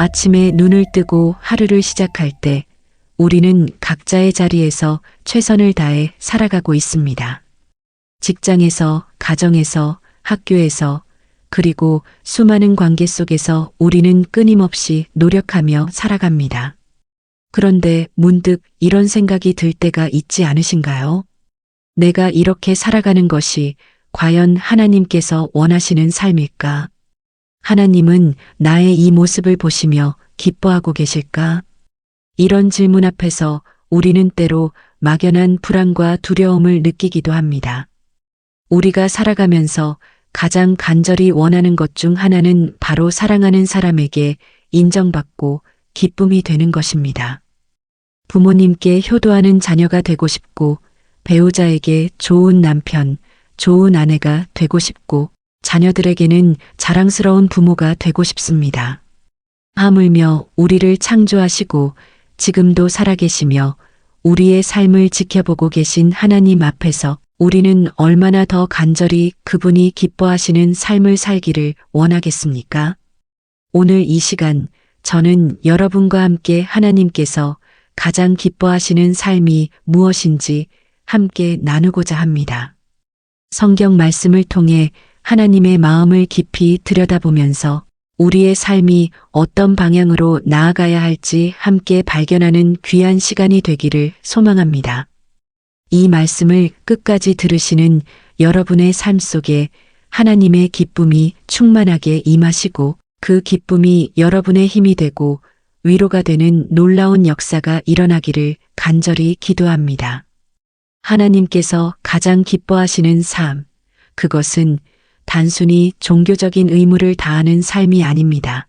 아침에 눈을 뜨고 하루를 시작할 때 우리는 각자의 자리에서 최선을 다해 살아가고 있습니다. 직장에서, 가정에서, 학교에서, 그리고 수많은 관계 속에서 우리는 끊임없이 노력하며 살아갑니다. 그런데 문득 이런 생각이 들 때가 있지 않으신가요? 내가 이렇게 살아가는 것이 과연 하나님께서 원하시는 삶일까? 하나님은 나의 이 모습을 보시며 기뻐하고 계실까? 이런 질문 앞에서 우리는 때로 막연한 불안과 두려움을 느끼기도 합니다. 우리가 살아가면서 가장 간절히 원하는 것 중 하나는 바로 사랑하는 사람에게 인정받고 기쁨이 되는 것입니다. 부모님께 효도하는 자녀가 되고 싶고, 배우자에게 좋은 남편, 좋은 아내가 되고 싶고, 자녀들에게는 자랑스러운 부모가 되고 싶습니다. 하물며 우리를 창조하시고 지금도 살아계시며 우리의 삶을 지켜보고 계신 하나님 앞에서 우리는 얼마나 더 간절히 그분이 기뻐하시는 삶을 살기를 원하겠습니까? 오늘 이 시간 저는 여러분과 함께 하나님께서 가장 기뻐하시는 삶이 무엇인지 함께 나누고자 합니다. 성경 말씀을 통해 하나님의 마음을 깊이 들여다보면서 우리의 삶이 어떤 방향으로 나아가야 할지 함께 발견하는 귀한 시간이 되기를 소망합니다. 이 말씀을 끝까지 들으시는 여러분의 삶 속에 하나님의 기쁨이 충만하게 임하시고 그 기쁨이 여러분의 힘이 되고 위로가 되는 놀라운 역사가 일어나기를 간절히 기도합니다. 하나님께서 가장 기뻐하시는 삶, 그것은 단순히 종교적인 의무를 다하는 삶이 아닙니다.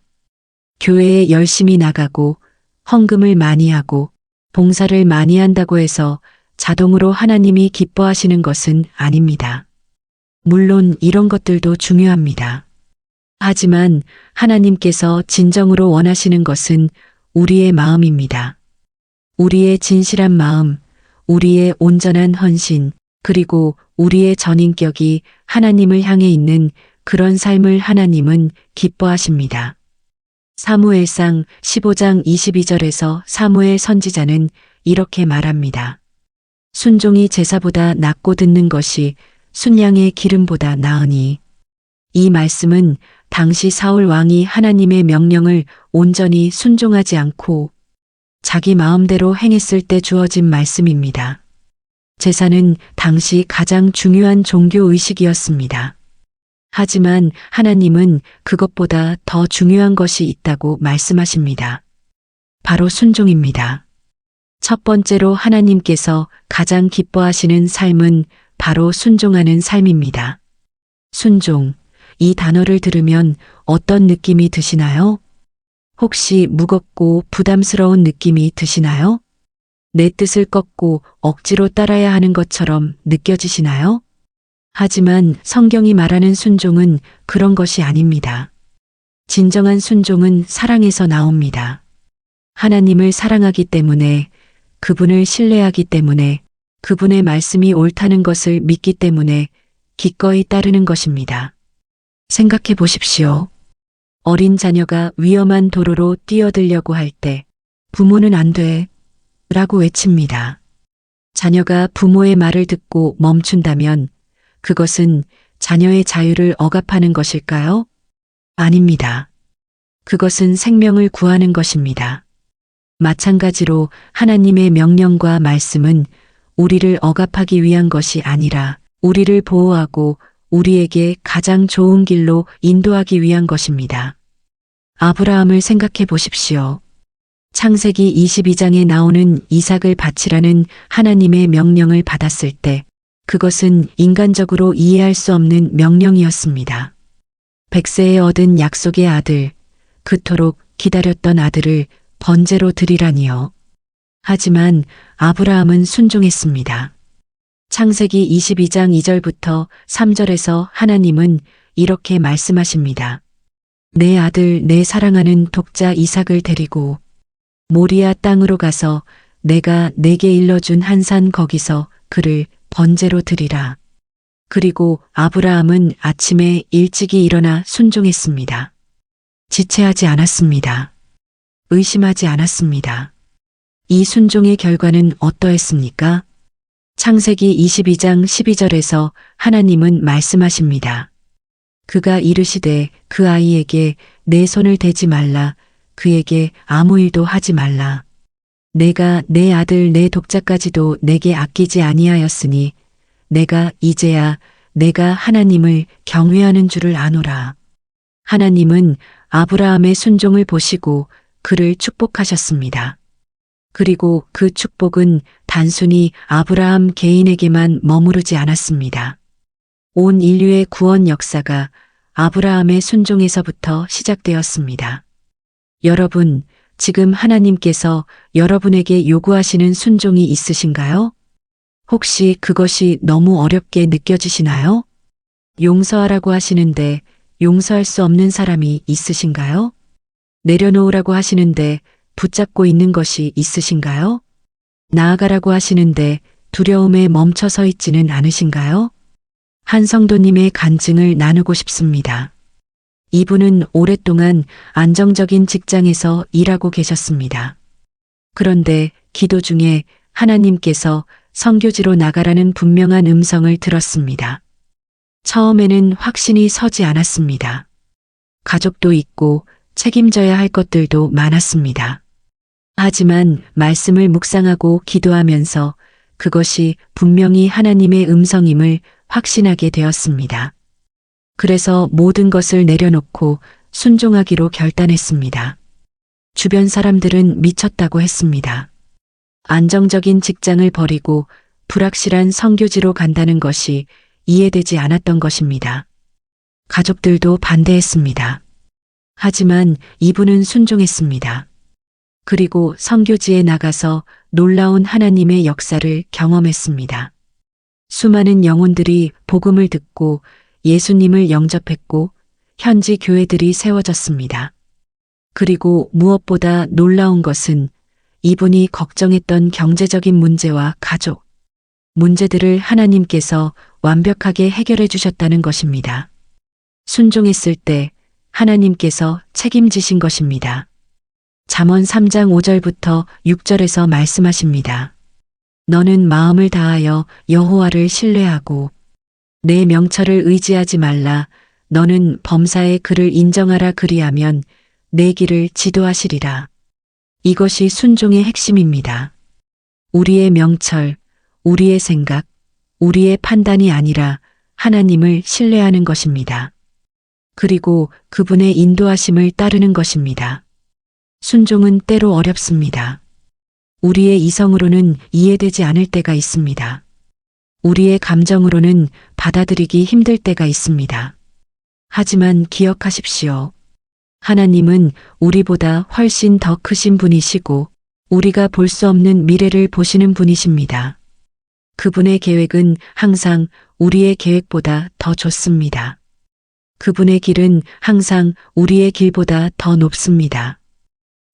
교회에 열심히 나가고 헌금을 많이 하고 봉사를 많이 한다고 해서 자동으로 하나님이 기뻐하시는 것은 아닙니다. 물론 이런 것들도 중요합니다. 하지만 하나님께서 진정으로 원하시는 것은 우리의 마음입니다. 우리의 진실한 마음, 우리의 온전한 헌신, 그리고 우리의 전인격이 하나님을 향해 있는 그런 삶을 하나님은 기뻐하십니다. 사무엘상 15장 22절에서 사무엘 선지자는 이렇게 말합니다. 순종이 제사보다 낫고 듣는 것이 순양의 기름보다 나으니. 이 말씀은 당시 사울 왕이 하나님의 명령을 온전히 순종하지 않고 자기 마음대로 행했을 때 주어진 말씀입니다. 제사는 당시 가장 중요한 종교 의식이었습니다. 하지만 하나님은 그것보다 더 중요한 것이 있다고 말씀하십니다. 바로 순종입니다. 첫 번째로 하나님께서 가장 기뻐하시는 삶은 바로 순종하는 삶입니다. 순종, 이 단어를 들으면 어떤 느낌이 드시나요? 혹시 무겁고 부담스러운 느낌이 드시나요? 내 뜻을 꺾고 억지로 따라야 하는 것처럼 느껴지시나요? 하지만 성경이 말하는 순종은 그런 것이 아닙니다. 진정한 순종은 사랑에서 나옵니다. 하나님을 사랑하기 때문에, 그분을 신뢰하기 때문에, 그분의 말씀이 옳다는 것을 믿기 때문에 기꺼이 따르는 것입니다. 생각해 보십시오. 어린 자녀가 위험한 도로로 뛰어들려고 할 때 부모는 안 돼 라고 외칩니다. 자녀가 부모의 말을 듣고 멈춘다면 그것은 자녀의 자유를 억압하는 것일까요? 아닙니다. 그것은 생명을 구하는 것입니다. 마찬가지로 하나님의 명령과 말씀은 우리를 억압하기 위한 것이 아니라 우리를 보호하고 우리에게 가장 좋은 길로 인도하기 위한 것입니다. 아브라함을 생각해 보십시오. 창세기 22장에 나오는 이삭을 바치라는 하나님의 명령을 받았을 때 그것은 인간적으로 이해할 수 없는 명령이었습니다. 100세에 얻은 약속의 아들, 그토록 기다렸던 아들을 번제로 드리라니요. 하지만 아브라함은 순종했습니다. 창세기 22장 2절부터 3절에서 하나님은 이렇게 말씀하십니다. 내 아들, 내 사랑하는 독자 이삭을 데리고 모리아 땅으로 가서 내가 내게 일러준 한 산 거기서 그를 번제로 드리라. 그리고 아브라함은 아침에 일찍이 일어나 순종했습니다. 지체하지 않았습니다. 의심하지 않았습니다. 이 순종의 결과는 어떠했습니까? 창세기 22장 12절에서 하나님은 말씀하십니다. 그가 이르시되 그 아이에게 내 손을 대지 말라. 그에게 아무 일도 하지 말라. 내가 내 아들 내 독자까지도 내게 아끼지 아니하였으니 내가 이제야 내가 하나님을 경외하는 줄을 아노라. 하나님은 아브라함의 순종을 보시고 그를 축복하셨습니다. 그리고 그 축복은 단순히 아브라함 개인에게만 머무르지 않았습니다. 온 인류의 구원 역사가 아브라함의 순종에서부터 시작되었습니다. 여러분, 지금 하나님께서 여러분에게 요구하시는 순종이 있으신가요? 혹시 그것이 너무 어렵게 느껴지시나요? 용서하라고 하시는데 용서할 수 없는 사람이 있으신가요? 내려놓으라고 하시는데 붙잡고 있는 것이 있으신가요? 나아가라고 하시는데 두려움에 멈춰 서 있지는 않으신가요? 한 성도님의 간증을 나누고 싶습니다. 이분은 오랫동안 안정적인 직장에서 일하고 계셨습니다. 그런데 기도 중에 하나님께서 선교지로 나가라는 분명한 음성을 들었습니다. 처음에는 확신이 서지 않았습니다. 가족도 있고 책임져야 할 것들도 많았습니다. 하지만 말씀을 묵상하고 기도하면서 그것이 분명히 하나님의 음성임을 확신하게 되었습니다. 그래서 모든 것을 내려놓고 순종하기로 결단했습니다. 주변 사람들은 미쳤다고 했습니다. 안정적인 직장을 버리고 불확실한 선교지로 간다는 것이 이해되지 않았던 것입니다. 가족들도 반대했습니다. 하지만 이분은 순종했습니다. 그리고 선교지에 나가서 놀라운 하나님의 역사를 경험했습니다. 수많은 영혼들이 복음을 듣고 예수님을 영접했고 현지 교회들이 세워졌습니다. 그리고 무엇보다 놀라운 것은 이분이 걱정했던 경제적인 문제와 가족, 문제들을 하나님께서 완벽하게 해결해 주셨다는 것입니다. 순종했을 때 하나님께서 책임지신 것입니다. 잠언 3장 5절부터 6절에서 말씀하십니다. 너는 마음을 다하여 여호와를 신뢰하고 내 명철을 의지하지 말라. 너는 범사의 그를 인정하라. 그리하면 내 길을 지도하시리라. 이것이 순종의 핵심입니다. 우리의 명철, 우리의 생각, 우리의 판단이 아니라 하나님을 신뢰하는 것입니다. 그리고 그분의 인도하심을 따르는 것입니다. 순종은 때로 어렵습니다. 우리의 이성으로는 이해되지 않을 때가 있습니다. 우리의 감정으로는 받아들이기 힘들 때가 있습니다. 하지만 기억하십시오. 하나님은 우리보다 훨씬 더 크신 분이시고 우리가 볼 수 없는 미래를 보시는 분이십니다. 그분의 계획은 항상 우리의 계획보다 더 좋습니다. 그분의 길은 항상 우리의 길보다 더 높습니다.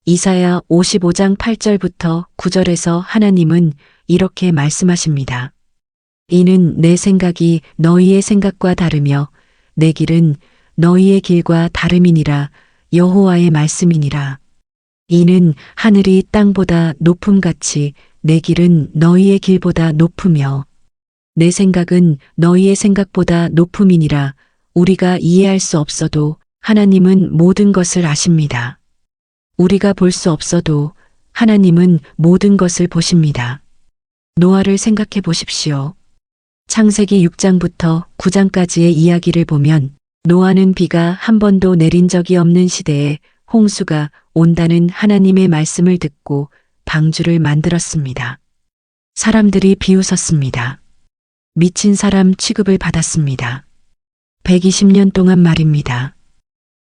이사야 55장 8절부터 9절에서 하나님은 이렇게 말씀하십니다. 이는 내 생각이 너희의 생각과 다르며 내 길은 너희의 길과 다름이니라. 여호와의 말씀이니라. 이는 하늘이 땅보다 높음같이 내 길은 너희의 길보다 높으며 내 생각은 너희의 생각보다 높음이니라. 우리가 이해할 수 없어도 하나님은 모든 것을 아십니다. 우리가 볼 수 없어도 하나님은 모든 것을 보십니다. 노아를 생각해 보십시오. 창세기 6장부터 9장까지의 이야기를 보면 노아는 비가 한 번도 내린 적이 없는 시대에 홍수가 온다는 하나님의 말씀을 듣고 방주를 만들었습니다. 사람들이 비웃었습니다. 미친 사람 취급을 받았습니다. 120년 동안 말입니다.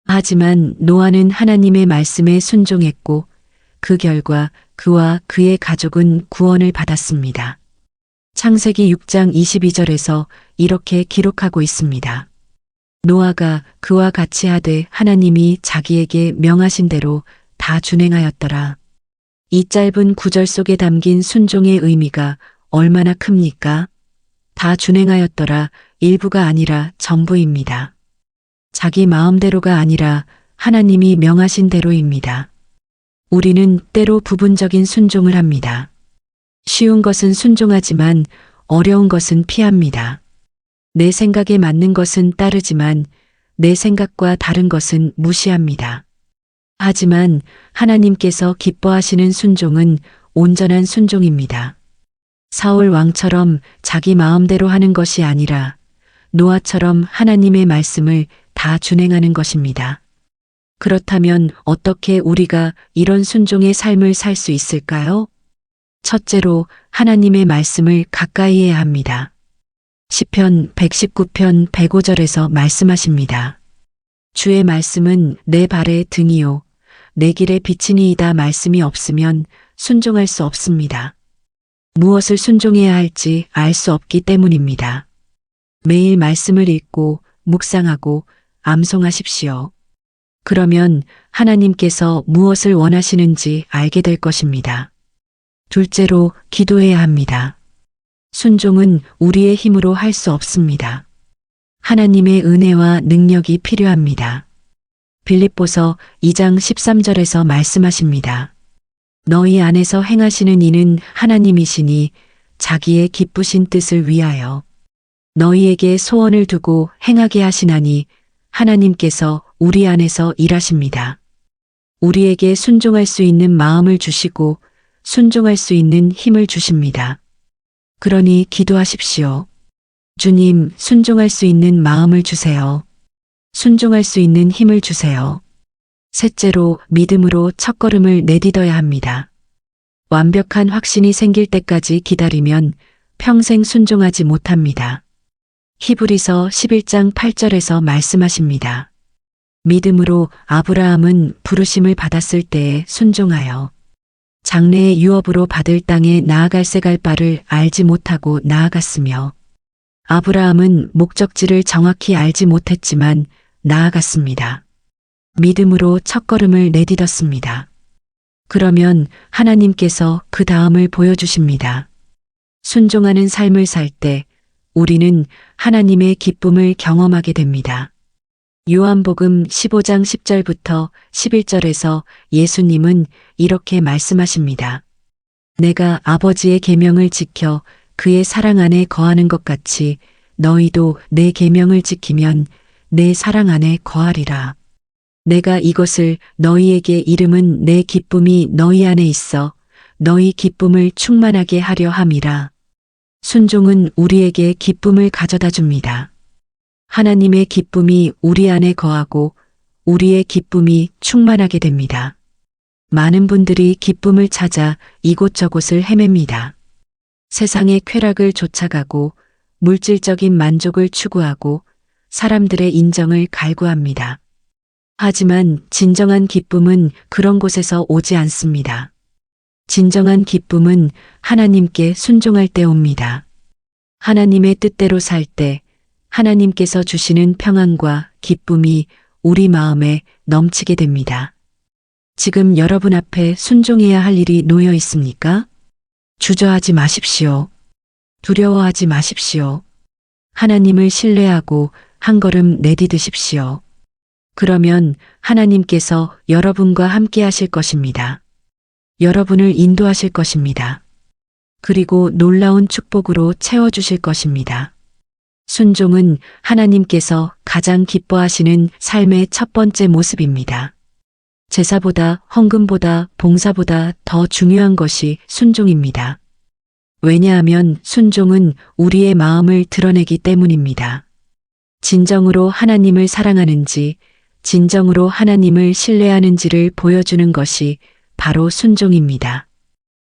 하지만 노아는 하나님의 말씀에 순종했고 그 결과 그와 그의 가족은 구원을 받았습니다. 창세기 6장 22절에서 이렇게 기록하고 있습니다. 노아가 그와 같이 하되 하나님이 자기에게 명하신 대로 다 준행하였더라. 이 짧은 구절 속에 담긴 순종의 의미가 얼마나 큽니까? 다 준행하였더라. 일부가 아니라 전부입니다. 자기 마음대로가 아니라 하나님이 명하신 대로입니다. 우리는 때로 부분적인 순종을 합니다. 쉬운 것은 순종하지만 어려운 것은 피합니다. 내 생각에 맞는 것은 따르지만 내 생각과 다른 것은 무시합니다. 하지만 하나님께서 기뻐하시는 순종은 온전한 순종입니다. 사울 왕처럼 자기 마음대로 하는 것이 아니라 노아처럼 하나님의 말씀을 다 준행하는 것입니다. 그렇다면 어떻게 우리가 이런 순종의 삶을 살 수 있을까요? 첫째로 하나님의 말씀을 가까이 해야 합니다. 시편 119편 105절에서 말씀하십니다. 주의 말씀은 내 발의 등이요 내 길의 빛이니이다. 말씀이 없으면 순종할 수 없습니다. 무엇을 순종해야 할지 알 수 없기 때문입니다. 매일 말씀을 읽고 묵상하고 암송하십시오. 그러면 하나님께서 무엇을 원하시는지 알게 될 것입니다. 둘째로 기도해야 합니다. 순종은 우리의 힘으로 할 수 없습니다. 하나님의 은혜와 능력이 필요합니다. 빌립보서 2장 13절에서 말씀하십니다. 너희 안에서 행하시는 이는 하나님이시니 자기의 기쁘신 뜻을 위하여 너희에게 소원을 두고 행하게 하시나니 하나님께서 우리 안에서 일하십니다. 우리에게 순종할 수 있는 마음을 주시고 순종할 수 있는 힘을 주십니다. 그러니 기도하십시오. 주님, 순종할 수 있는 마음을 주세요. 순종할 수 있는 힘을 주세요. 셋째로 믿음으로 첫걸음을 내딛어야 합니다. 완벽한 확신이 생길 때까지 기다리면 평생 순종하지 못합니다. 히브리서 11장 8절에서 말씀하십니다. 믿음으로 아브라함은 부르심을 받았을 때에 순종하여 장래의 유업으로 받을 땅에 나아갈새 갈 바를 알지 못하고 나아갔으며 아브라함은 목적지를 정확히 알지 못했지만 나아갔습니다. 믿음으로 첫걸음을 내딛었습니다. 그러면 하나님께서 그 다음을 보여주십니다. 순종하는 삶을 살 때 우리는 하나님의 기쁨을 경험하게 됩니다. 요한복음 15장 10절부터 11절에서 예수님은 이렇게 말씀하십니다. 내가 아버지의 계명을 지켜 그의 사랑 안에 거하는 것 같이 너희도 내 계명을 지키면 내 사랑 안에 거하리라. 내가 이것을 너희에게 이름은 내 기쁨이 너희 안에 있어 너희 기쁨을 충만하게 하려 함이라. 순종은 우리에게 기쁨을 가져다 줍니다. 하나님의 기쁨이 우리 안에 거하고 우리의 기쁨이 충만하게 됩니다. 많은 분들이 기쁨을 찾아 이곳저곳을 헤맵니다. 세상의 쾌락을 쫓아가고 물질적인 만족을 추구하고 사람들의 인정을 갈구합니다. 하지만 진정한 기쁨은 그런 곳에서 오지 않습니다. 진정한 기쁨은 하나님께 순종할 때 옵니다. 하나님의 뜻대로 살 때 하나님께서 주시는 평안과 기쁨이 우리 마음에 넘치게 됩니다. 지금 여러분 앞에 순종해야 할 일이 놓여 있습니까? 주저하지 마십시오. 두려워하지 마십시오. 하나님을 신뢰하고 한 걸음 내디드십시오. 그러면 하나님께서 여러분과 함께 하실 것입니다. 여러분을 인도하실 것입니다. 그리고 놀라운 축복으로 채워주실 것입니다. 순종은 하나님께서 가장 기뻐하시는 삶의 첫 번째 모습입니다. 제사보다 헌금보다 봉사보다 더 중요한 것이 순종입니다. 왜냐하면 순종은 우리의 마음을 드러내기 때문입니다. 진정으로 하나님을 사랑하는지, 진정으로 하나님을 신뢰하는지를 보여주는 것이 바로 순종입니다.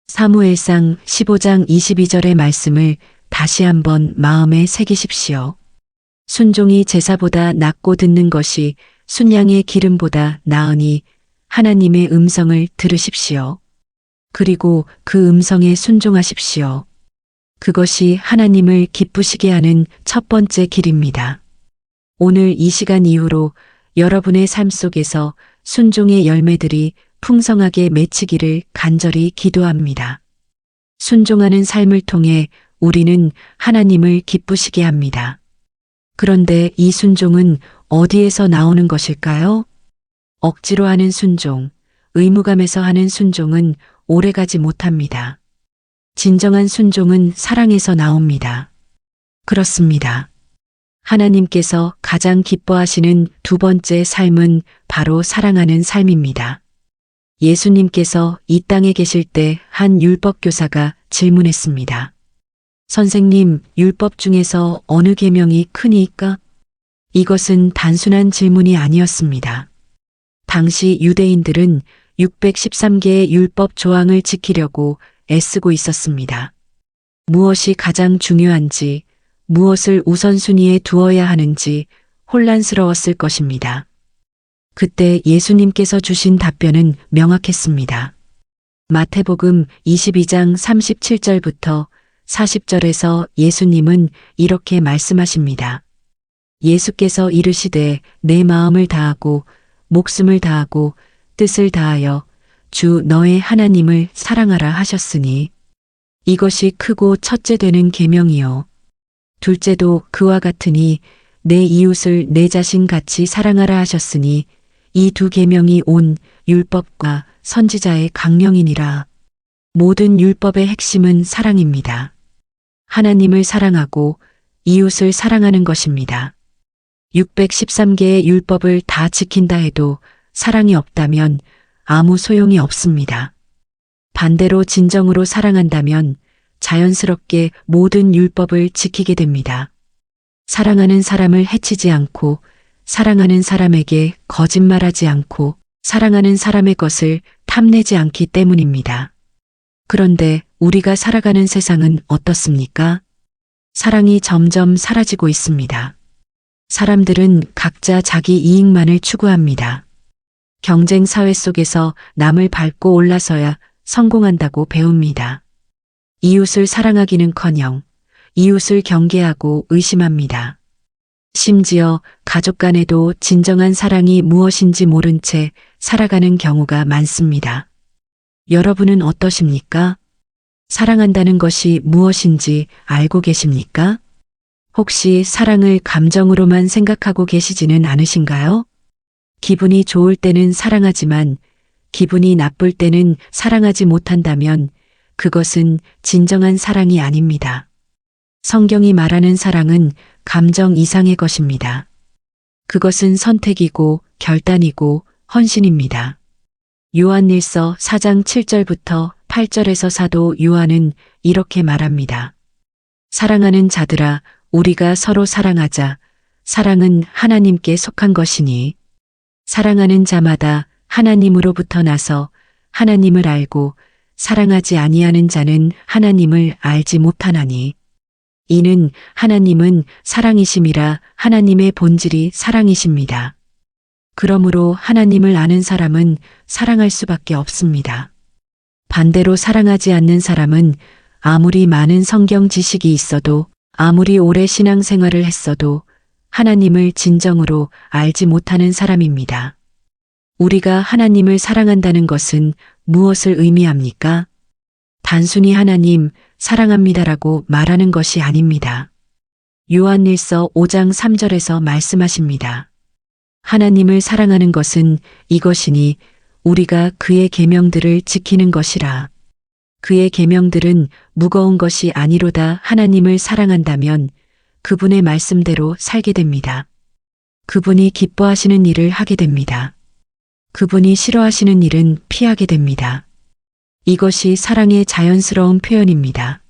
사무엘상 15장 22절의 말씀을 다시 한번 마음에 새기십시오. 순종이 제사보다 낫고 듣는 것이 순양의 기름보다 나으니 하나님의 음성을 들으십시오. 그리고 그 음성에 순종하십시오. 그것이 하나님을 기쁘시게 하는 첫 번째 길입니다. 오늘 이 시간 이후로 여러분의 삶 속에서 순종의 열매들이 풍성하게 맺히기를 간절히 기도합니다. 순종하는 삶을 통해 우리는 하나님을 기쁘시게 합니다. 그런데 이 순종은 어디에서 나오는 것일까요? 억지로 하는 순종, 의무감에서 하는 순종은 오래가지 못합니다. 진정한 순종은 사랑에서 나옵니다. 그렇습니다. 하나님께서 가장 기뻐하시는 두 번째 삶은 바로 사랑하는 삶입니다. 예수님께서 이 땅에 계실 때 한 율법교사가 질문했습니다. 선생님, 율법 중에서 어느 계명이 크니까? 이것은 단순한 질문이 아니었습니다. 당시 유대인들은 613개의 율법 조항을 지키려고 애쓰고 있었습니다. 무엇이 가장 중요한지, 무엇을 우선순위에 두어야 하는지 혼란스러웠을 것입니다. 그때 예수님께서 주신 답변은 명확했습니다. 마태복음 22장 37절부터 40절에서 예수님은 이렇게 말씀하십니다. 예수께서 이르시되 내 마음을 다하고 목숨을 다하고 뜻을 다하여 주 너의 하나님을 사랑하라 하셨으니 이것이 크고 첫째 되는 계명이요. 둘째도 그와 같으니 내 이웃을 내 자신 같이 사랑하라 하셨으니 이 두 계명이 온 율법과 선지자의 강령이니라. 모든 율법의 핵심은 사랑입니다. 하나님을 사랑하고 이웃을 사랑하는 것입니다. 613개의 율법을 다 지킨다 해도 사랑이 없다면 아무 소용이 없습니다. 반대로 진정으로 사랑한다면 자연스럽게 모든 율법을 지키게 됩니다. 사랑하는 사람을 해치지 않고 사랑하는 사람에게 거짓말하지 않고 사랑하는 사람의 것을 탐내지 않기 때문입니다. 그런데 우리가 살아가는 세상은 어떻습니까? 사랑이 점점 사라지고 있습니다. 사람들은 각자 자기 이익만을 추구합니다. 경쟁 사회 속에서 남을 밟고 올라서야 성공한다고 배웁니다. 이웃을 사랑하기는커녕 이웃을 경계하고 의심합니다. 심지어 가족 간에도 진정한 사랑이 무엇인지 모른 채 살아가는 경우가 많습니다. 여러분은 어떠십니까? 사랑한다는 것이 무엇인지 알고 계십니까? 혹시 사랑을 감정으로만 생각하고 계시지는 않으신가요? 기분이 좋을 때는 사랑하지만 기분이 나쁠 때는 사랑하지 못한다면 그것은 진정한 사랑이 아닙니다. 성경이 말하는 사랑은 감정 이상의 것입니다. 그것은 선택이고 결단이고 헌신입니다. 요한일서 4장 7절부터 8절에서 사도 요한은 이렇게 말합니다. 사랑하는 자들아, 우리가 서로 사랑하자. 사랑은 하나님께 속한 것이니 사랑하는 자마다 하나님으로부터 나서 하나님을 알고 사랑하지 아니하는 자는 하나님을 알지 못하나니 이는 하나님은 사랑이심이라 하나님의 본질이 사랑이십니다. 그러므로 하나님을 아는 사람은 사랑할 수밖에 없습니다. 반대로 사랑하지 않는 사람은 아무리 많은 성경 지식이 있어도 아무리 오래 신앙생활을 했어도 하나님을 진정으로 알지 못하는 사람입니다. 우리가 하나님을 사랑한다는 것은 무엇을 의미합니까? 단순히 하나님 사랑합니다라고 말하는 것이 아닙니다. 요한일서 5장 3절에서 말씀하십니다. 하나님을 사랑하는 것은 이것이니 우리가 그의 계명들을 지키는 것이라. 그의 계명들은 무거운 것이 아니로다. 하나님을 사랑한다면 그분의 말씀대로 살게 됩니다. 그분이 기뻐하시는 일을 하게 됩니다. 그분이 싫어하시는 일은 피하게 됩니다. 이것이 사랑의 자연스러운 표현입니다.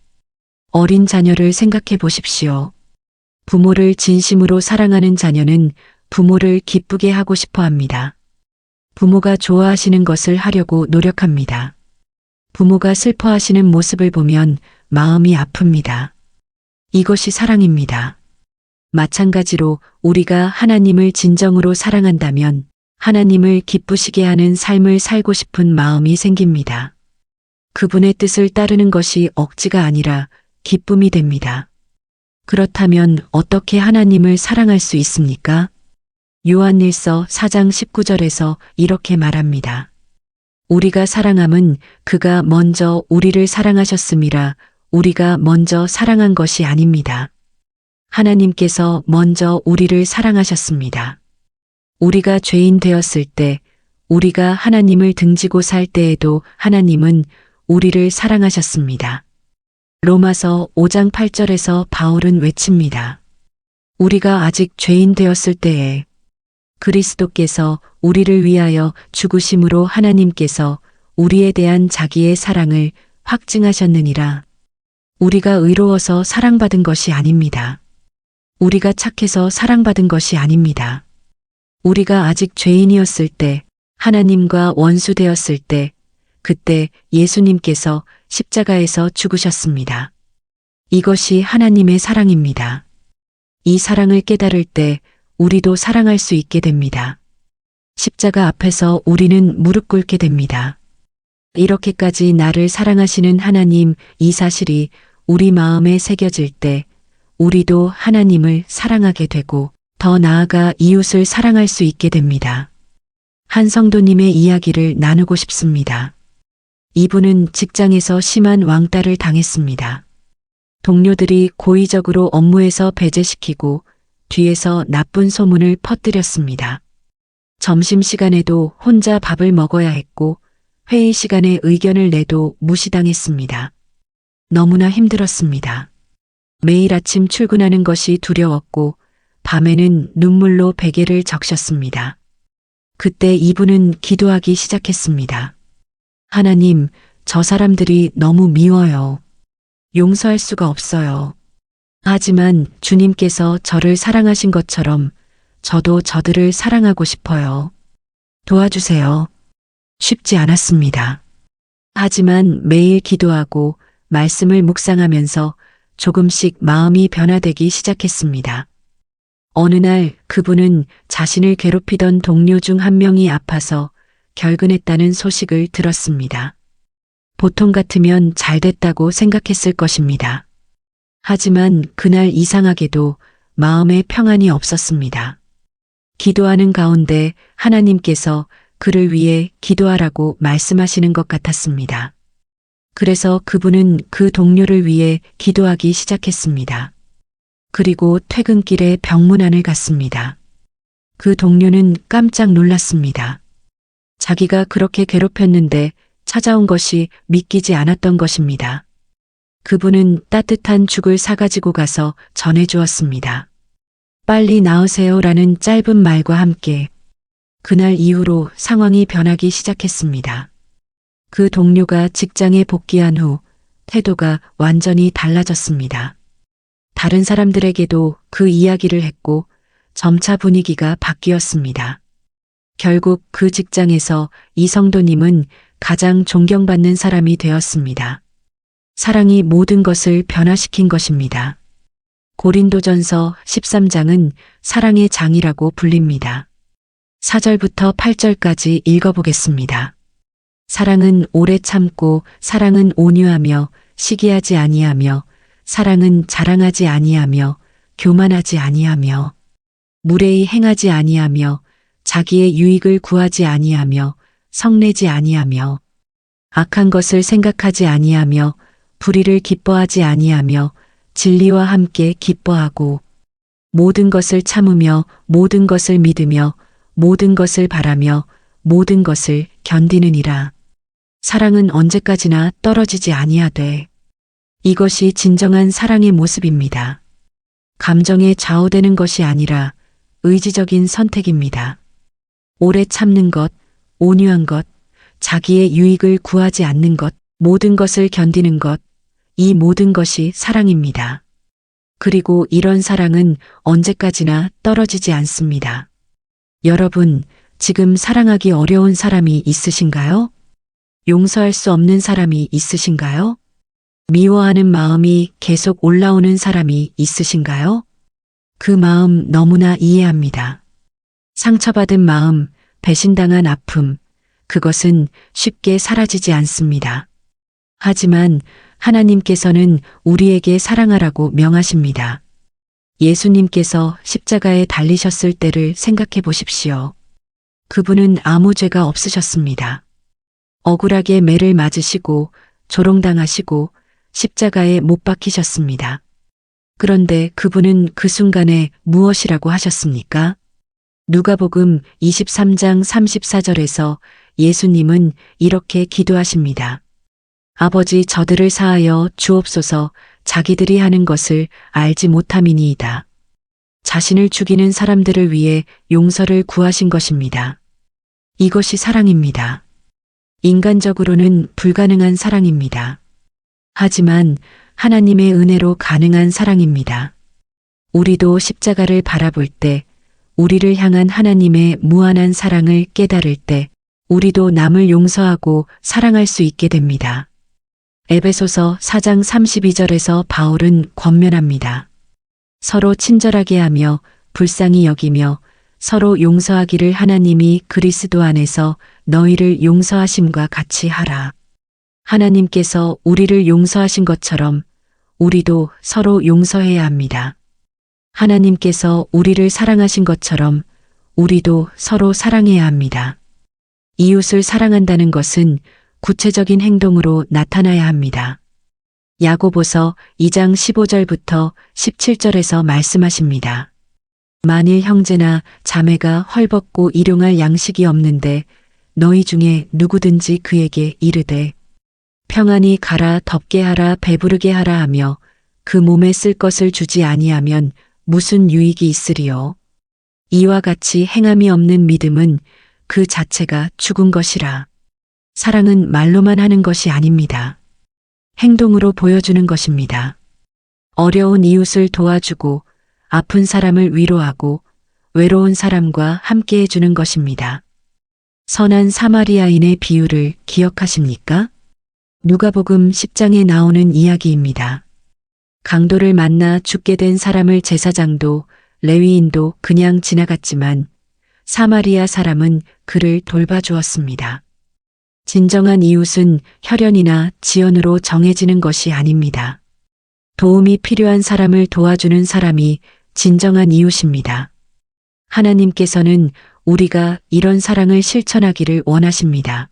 어린 자녀를 생각해 보십시오. 부모를 진심으로 사랑하는 자녀는 부모를 기쁘게 하고 싶어 합니다. 부모가 좋아하시는 것을 하려고 노력합니다. 부모가 슬퍼하시는 모습을 보면 마음이 아픕니다. 이것이 사랑입니다. 마찬가지로 우리가 하나님을 진정으로 사랑한다면 하나님을 기쁘시게 하는 삶을 살고 싶은 마음이 생깁니다. 그분의 뜻을 따르는 것이 억지가 아니라 기쁨이 됩니다. 그렇다면 어떻게 하나님을 사랑할 수 있습니까? 요한일서 4장 19절에서 이렇게 말합니다. 우리가 사랑함은 그가 먼저 우리를 사랑하셨음이라. 우리가 먼저 사랑한 것이 아닙니다. 하나님께서 먼저 우리를 사랑하셨습니다. 우리가 죄인 되었을 때 우리가 하나님을 등지고 살 때에도 하나님은 우리를 사랑하셨습니다. 로마서 5장 8절에서 바울은 외칩니다. 우리가 아직 죄인 되었을 때에 그리스도께서 우리를 위하여 죽으심으로 하나님께서 우리에 대한 자기의 사랑을 확증하셨느니라. 우리가 의로워서 사랑받은 것이 아닙니다. 우리가 착해서 사랑받은 것이 아닙니다. 우리가 아직 죄인이었을 때, 하나님과 원수되었을 때, 그때 예수님께서 십자가에서 죽으셨습니다. 이것이 하나님의 사랑입니다. 이 사랑을 깨달을 때 우리도 사랑할 수 있게 됩니다. 십자가 앞에서 우리는 무릎 꿇게 됩니다. 이렇게까지 나를 사랑하시는 하나님, 이 사실이 우리 마음에 새겨질 때 우리도 하나님을 사랑하게 되고 더 나아가 이웃을 사랑할 수 있게 됩니다. 한 성도님의 이야기를 나누고 싶습니다. 이분은 직장에서 심한 왕따를 당했습니다. 동료들이 고의적으로 업무에서 배제시키고 뒤에서 나쁜 소문을 퍼뜨렸습니다. 점심시간에도 혼자 밥을 먹어야 했고 회의 시간에 의견을 내도 무시당했습니다. 너무나 힘들었습니다. 매일 아침 출근하는 것이 두려웠고 밤에는 눈물로 베개를 적셨습니다. 그때 이분은 기도하기 시작했습니다. 하나님, 저 사람들이 너무 미워요. 용서할 수가 없어요. 하지만 주님께서 저를 사랑하신 것처럼 저도 저들을 사랑하고 싶어요. 도와주세요. 쉽지 않았습니다. 하지만 매일 기도하고 말씀을 묵상하면서 조금씩 마음이 변화되기 시작했습니다. 어느 날 그분은 자신을 괴롭히던 동료 중 한 명이 아파서 결근했다는 소식을 들었습니다. 보통 같으면 잘 됐다고 생각했을 것입니다. 하지만 그날 이상하게도 마음에 평안이 없었습니다. 기도하는 가운데 하나님께서 그를 위해 기도하라고 말씀하시는 것 같았습니다. 그래서 그분은 그 동료를 위해 기도하기 시작했습니다. 그리고 퇴근길에 병문안을 갔습니다. 그 동료는 깜짝 놀랐습니다. 자기가 그렇게 괴롭혔는데 찾아온 것이 믿기지 않았던 것입니다. 그분은 따뜻한 죽을 사가지고 가서 전해주었습니다. 빨리 나으세요라는 짧은 말과 함께 그날 이후로 상황이 변하기 시작했습니다. 그 동료가 직장에 복귀한 후 태도가 완전히 달라졌습니다. 다른 사람들에게도 그 이야기를 했고 점차 분위기가 바뀌었습니다. 결국 그 직장에서 이 성도님은 가장 존경받는 사람이 되었습니다. 사랑이 모든 것을 변화시킨 것입니다. 고린도전서 13장은 사랑의 장이라고 불립니다. 4절부터 8절까지 읽어보겠습니다. 사랑은 오래 참고 사랑은 온유하며 시기하지 아니하며 사랑은 자랑하지 아니하며 교만하지 아니하며 무례히 행하지 아니하며 자기의 유익을 구하지 아니하며 성내지 아니하며 악한 것을 생각하지 아니하며 불의를 기뻐하지 아니하며 진리와 함께 기뻐하고 모든 것을 참으며 모든 것을 믿으며 모든 것을 바라며 모든 것을 견디느니라. 사랑은 언제까지나 떨어지지 아니하되 이것이 진정한 사랑의 모습입니다. 감정에 좌우되는 것이 아니라 의지적인 선택입니다. 오래 참는 것, 온유한 것, 자기의 유익을 구하지 않는 것, 모든 것을 견디는 것, 이 모든 것이 사랑입니다. 그리고 이런 사랑은 언제까지나 떨어지지 않습니다. 여러분, 지금 사랑하기 어려운 사람이 있으신가요? 용서할 수 없는 사람이 있으신가요? 미워하는 마음이 계속 올라오는 사람이 있으신가요? 그 마음 너무나 이해합니다. 상처받은 마음, 배신당한 아픔, 그것은 쉽게 사라지지 않습니다. 하지만 하나님께서는 우리에게 사랑하라고 명하십니다. 예수님께서 십자가에 달리셨을 때를 생각해 보십시오. 그분은 아무 죄가 없으셨습니다. 억울하게 매를 맞으시고 조롱당하시고 십자가에 못 박히셨습니다. 그런데 그분은 그 순간에 무엇이라고 하셨습니까? 누가복음 23장 34절에서 예수님은 이렇게 기도하십니다. 아버지, 저들을 사하여 주옵소서. 자기들이 하는 것을 알지 못함이니이다. 자신을 죽이는 사람들을 위해 용서를 구하신 것입니다. 이것이 사랑입니다. 인간적으로는 불가능한 사랑입니다. 하지만 하나님의 은혜로 가능한 사랑입니다. 우리도 십자가를 바라볼 때, 우리를 향한 하나님의 무한한 사랑을 깨달을 때, 우리도 남을 용서하고 사랑할 수 있게 됩니다. 에베소서 4장 32절에서 바울은 권면합니다. 서로 친절하게 하며 불쌍히 여기며 서로 용서하기를 하나님이 그리스도 안에서 너희를 용서하심과 같이 하라. 하나님께서 우리를 용서하신 것처럼 우리도 서로 용서해야 합니다. 하나님께서 우리를 사랑하신 것처럼 우리도 서로 사랑해야 합니다. 이웃을 사랑한다는 것은 구체적인 행동으로 나타나야 합니다. 야고보서 2장 15절부터 17절에서 말씀하십니다. 만일 형제나 자매가 헐벗고 일용할 양식이 없는데 너희 중에 누구든지 그에게 이르되 평안히 가라, 덥게 하라, 배부르게 하라 하며 그 몸에 쓸 것을 주지 아니하면 무슨 유익이 있으리요. 이와 같이 행함이 없는 믿음은 그 자체가 죽은 것이라. 사랑은 말로만 하는 것이 아닙니다. 행동으로 보여주는 것입니다. 어려운 이웃을 도와주고 아픈 사람을 위로하고 외로운 사람과 함께 해주는 것입니다. 선한 사마리아인의 비유를 기억하십니까? 누가복음 10장에 나오는 이야기입니다. 강도를 만나 죽게 된 사람을 제사장도 레위인도 그냥 지나갔지만 사마리아 사람은 그를 돌봐주었습니다. 진정한 이웃은 혈연이나 지연으로 정해지는 것이 아닙니다. 도움이 필요한 사람을 도와주는 사람이 진정한 이웃입니다. 하나님께서는 우리가 이런 사랑을 실천하기를 원하십니다.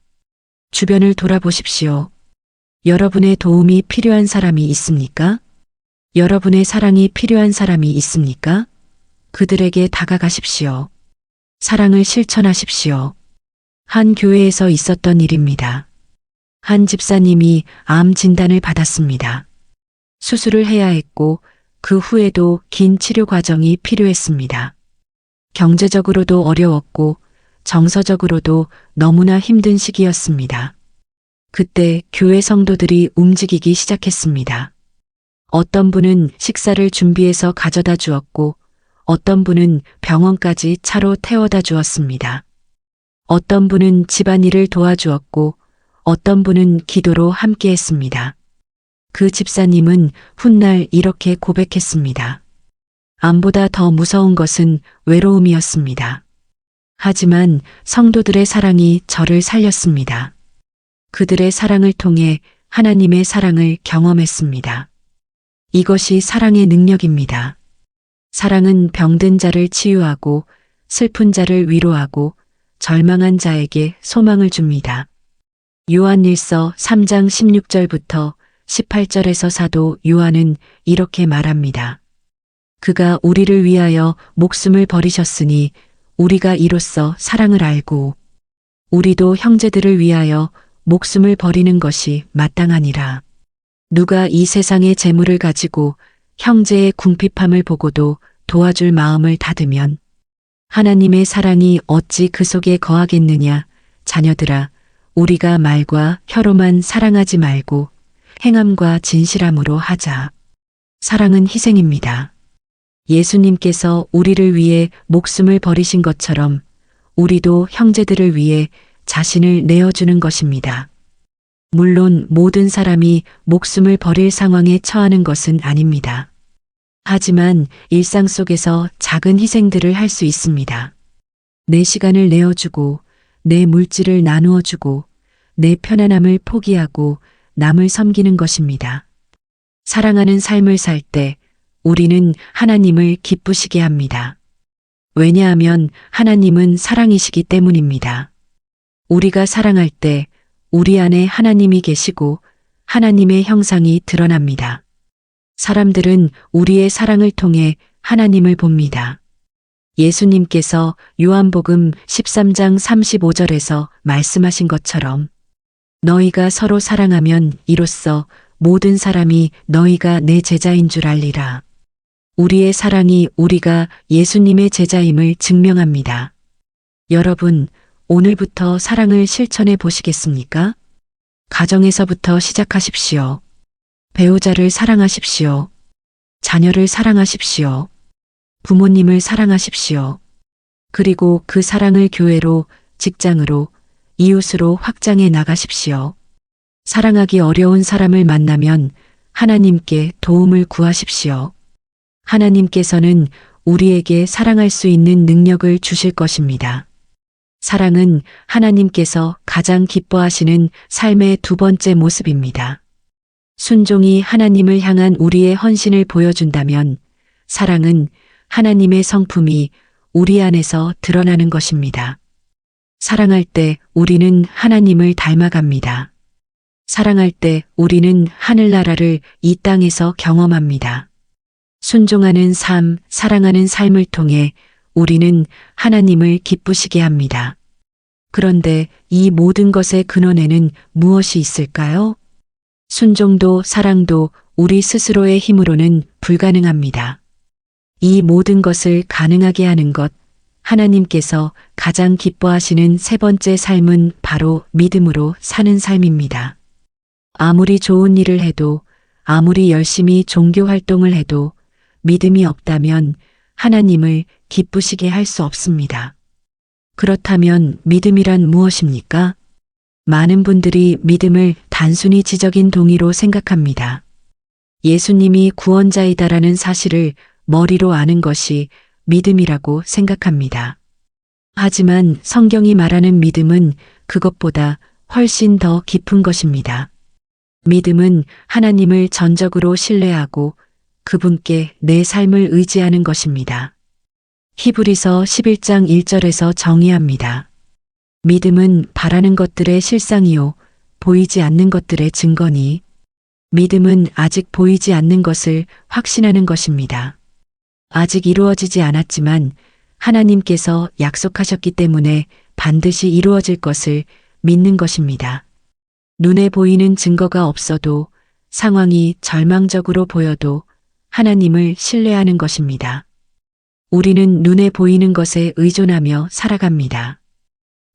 주변을 돌아보십시오. 여러분의 도움이 필요한 사람이 있습니까? 여러분의 사랑이 필요한 사람이 있습니까? 그들에게 다가가십시오. 사랑을 실천하십시오. 한 교회에서 있었던 일입니다. 한 집사님이 암 진단을 받았습니다. 수술을 해야 했고 그 후에도 긴 치료 과정이 필요했습니다. 경제적으로도 어려웠고 정서적으로도 너무나 힘든 시기였습니다. 그때 교회 성도들이 움직이기 시작했습니다. 어떤 분은 식사를 준비해서 가져다 주었고 어떤 분은 병원까지 차로 태워다 주었습니다. 어떤 분은 집안일을 도와주었고 어떤 분은 기도로 함께 했습니다. 그 집사님은 훗날 이렇게 고백했습니다. 암보다 더 무서운 것은 외로움이었습니다. 하지만 성도들의 사랑이 저를 살렸습니다. 그들의 사랑을 통해 하나님의 사랑을 경험했습니다. 이것이 사랑의 능력입니다. 사랑은 병든 자를 치유하고 슬픈 자를 위로하고 절망한 자에게 소망을 줍니다. 요한일서 3장 16절부터 18절에서 사도 요한은 이렇게 말합니다. 그가 우리를 위하여 목숨을 버리셨으니 우리가 이로써 사랑을 알고 우리도 형제들을 위하여 목숨을 버리는 것이 마땅하니라. 누가 이 세상의 재물을 가지고 형제의 궁핍함을 보고도 도와줄 마음을 닫으면 하나님의 사랑이 어찌 그 속에 거하겠느냐. 자녀들아, 우리가 말과 혀로만 사랑하지 말고 행함과 진실함으로 하자. 사랑은 희생입니다. 예수님께서 우리를 위해 목숨을 버리신 것처럼 우리도 형제들을 위해 자신을 내어주는 것입니다. 물론 모든 사람이 목숨을 버릴 상황에 처하는 것은 아닙니다. 하지만 일상 속에서 작은 희생들을 할 수 있습니다. 내 시간을 내어주고 내 물질을 나누어주고 내 편안함을 포기하고 남을 섬기는 것입니다. 사랑하는 삶을 살 때 우리는 하나님을 기쁘시게 합니다. 왜냐하면 하나님은 사랑이시기 때문입니다. 우리가 사랑할 때 우리 안에 하나님이 계시고 하나님의 형상이 드러납니다. 사람들은 우리의 사랑을 통해 하나님을 봅니다. 예수님께서 요한복음 13장 35절에서 말씀하신 것처럼 너희가 서로 사랑하면 이로써 모든 사람이 너희가 내 제자인 줄 알리라. 우리의 사랑이 우리가 예수님의 제자임을 증명합니다. 여러분, 오늘부터 사랑을 실천해 보시겠습니까? 가정에서부터 시작하십시오. 배우자를 사랑하십시오. 자녀를 사랑하십시오. 부모님을 사랑하십시오. 그리고 그 사랑을 교회로, 직장으로, 이웃으로 확장해 나가십시오. 사랑하기 어려운 사람을 만나면 하나님께 도움을 구하십시오. 하나님께서는 우리에게 사랑할 수 있는 능력을 주실 것입니다. 사랑은 하나님께서 가장 기뻐하시는 삶의 두 번째 모습입니다. 순종이 하나님을 향한 우리의 헌신을 보여준다면 사랑은 하나님의 성품이 우리 안에서 드러나는 것입니다. 사랑할 때 우리는 하나님을 닮아갑니다. 사랑할 때 우리는 하늘나라를 이 땅에서 경험합니다. 순종하는 삶, 사랑하는 삶을 통해 우리는 하나님을 기쁘시게 합니다. 그런데 이 모든 것의 근원에는 무엇이 있을까요? 순종도 사랑도 우리 스스로의 힘으로는 불가능합니다. 이 모든 것을 가능하게 하는 것, 하나님께서 가장 기뻐하시는 세 번째 삶은 바로 믿음으로 사는 삶입니다. 아무리 좋은 일을 해도, 아무리 열심히 종교 활동을 해도 믿음이 없다면 하나님을 기쁘시게 할 수 없습니다. 그렇다면 믿음이란 무엇입니까? 많은 분들이 믿음을 단순히 지적인 동의로 생각합니다. 예수님이 구원자이다라는 사실을 머리로 아는 것이 믿음이라고 생각합니다. 하지만 성경이 말하는 믿음은 그것보다 훨씬 더 깊은 것입니다. 믿음은 하나님을 전적으로 신뢰하고 그분께 내 삶을 의지하는 것입니다. 히브리서 11장 1절에서 정의합니다. 믿음은 바라는 것들의 실상이요 보이지 않는 것들의 증거니 믿음은 아직 보이지 않는 것을 확신하는 것입니다. 아직 이루어지지 않았지만 하나님께서 약속하셨기 때문에 반드시 이루어질 것을 믿는 것입니다. 눈에 보이는 증거가 없어도 상황이 절망적으로 보여도 하나님을 신뢰하는 것입니다. 우리는 눈에 보이는 것에 의존하며 살아갑니다.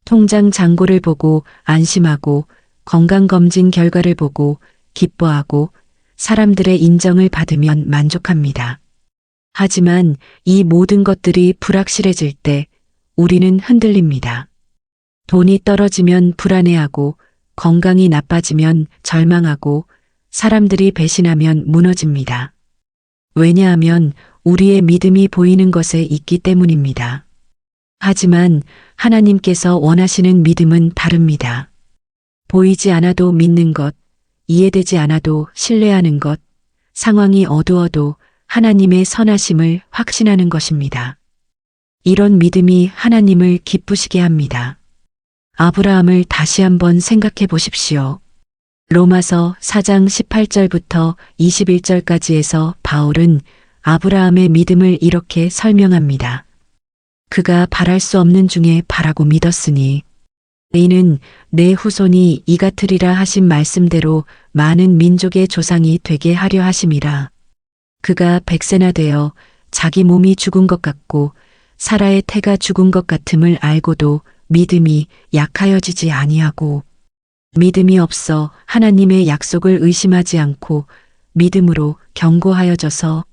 통장 잔고를 보고 안심하고 건강검진 결과를 보고 기뻐하고 사람들의 인정을 받으면 만족합니다. 하지만 이 모든 것들이 불확실해질 때 우리는 흔들립니다. 돈이 떨어지면 불안해하고 건강이 나빠지면 절망하고 사람들이 배신하면 무너집니다. 왜냐하면 우리의 믿음이 보이는 것에 있기 때문입니다. 하지만 하나님께서 원하시는 믿음은 다릅니다. 보이지 않아도 믿는 것, 이해되지 않아도 신뢰하는 것, 상황이 어두워도 하나님의 선하심을 확신하는 것입니다. 이런 믿음이 하나님을 기쁘시게 합니다. 아브라함을 다시 한번 생각해 보십시오. 로마서 4장 18절부터 21절까지에서 바울은 아브라함의 믿음을 이렇게 설명합니다. 그가 바랄 수 없는 중에 바라고 믿었으니 이는 내 후손이 이 같으리라 하신 말씀대로 많은 민족의 조상이 되게 하려 하심이라. 그가 100세나 되어 자기 몸이 죽은 것 같고 사라의 태가 죽은 것 같음을 알고도 믿음이 약하여지지 아니하고 믿음이 없어 하나님의 약속을 의심하지 않고 믿음으로 견고하여져서